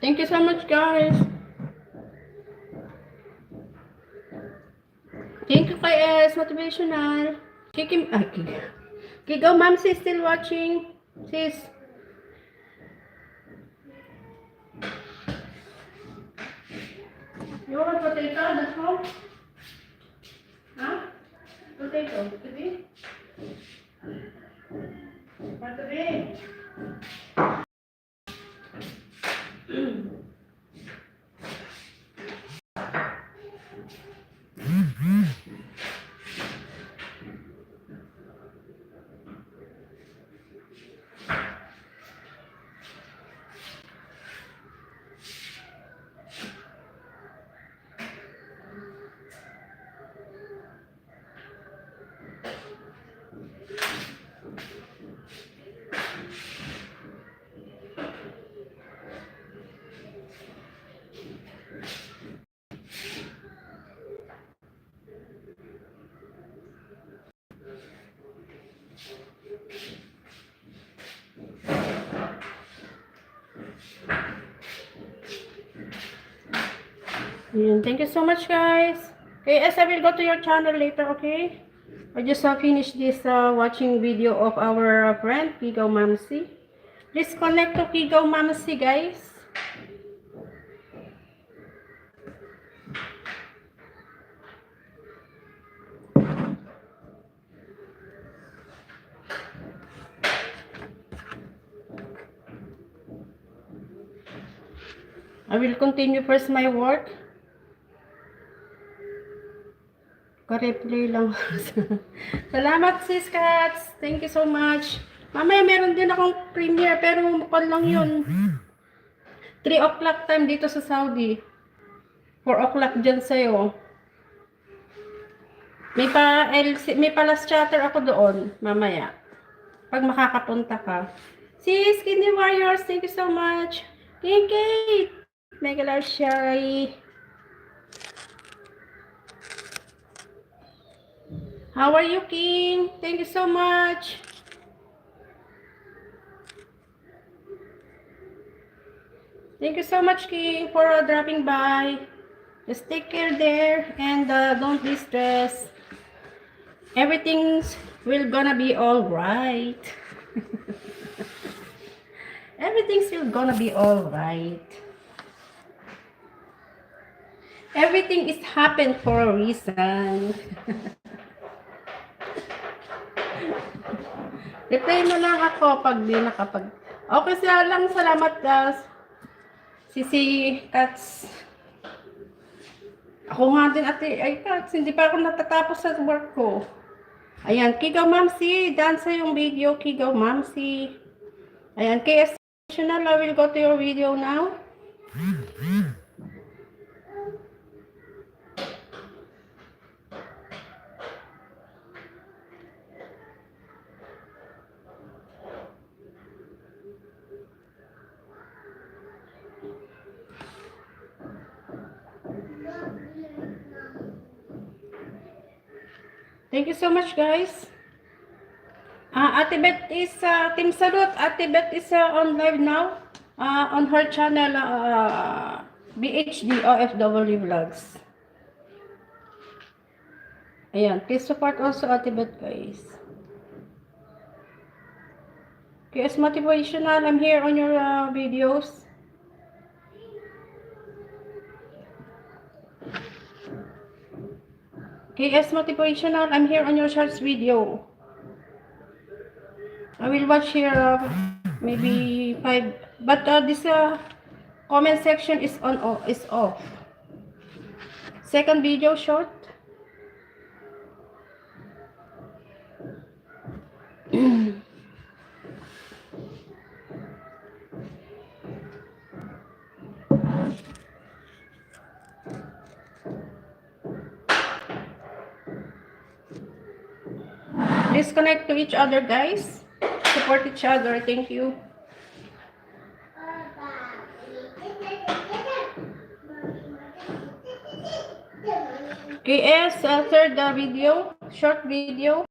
Thank you so much, guys. Thank you, kay S. Motivational. Kiki, Kigo, ma'am, sis, still watching. Sis. You want potato? That's all? Huh? Potato. Today? For today? Thank you so much, guys. Okay, as I will go to your channel later, okay? I just finish this watching video of our friend, Kigo Mamsi. Please connect to Kigo Mamsi, guys. I will continue first my work. Ka-replay lang. Salamat, sis Cats. Thank you so much. Mamaya meron din akong premiere, pero mukhang lang yun. 3 o'clock time dito sa Saudi. 4 o'clock dyan sa'yo. May pa last chatter ako doon, mamaya. Pag makakapunta ka. Sis, Skinny Warriors, thank you so much. Kate, Mega Love Shy. How are you, King? Thank you so much. Thank you so much, King, for dropping by. Just take care there and don't be stressed. Everything's will gonna be all right. Everything's still gonna be all right. Everything is happened for a reason. Reply mo lang ako pag di nakapag... Okay, siya lang. Salamat, guys. Sisi Cats. Ako nga din, ate. Ay, Cats, hindi pa ako natatapos sa work ko. Ayan, Kigaw Mamsi. Dance yung video, Kigaw Mamsi. Ayan, KS National, I will go to your video now. Thank you so much, guys. Ate Beth is, Team Salute, Ate Beth is on live now. On her channel, BHD OFW Vlogs. Ayan, please support also Ate Beth, guys. KS Motivational, I'm here on your videos. KS Motivational, I'm here on your shorts video. I will watch here maybe 5, but this comment section is off. Second video short. Please connect to each other, guys. Support each other. Thank you. KS, third video, short video.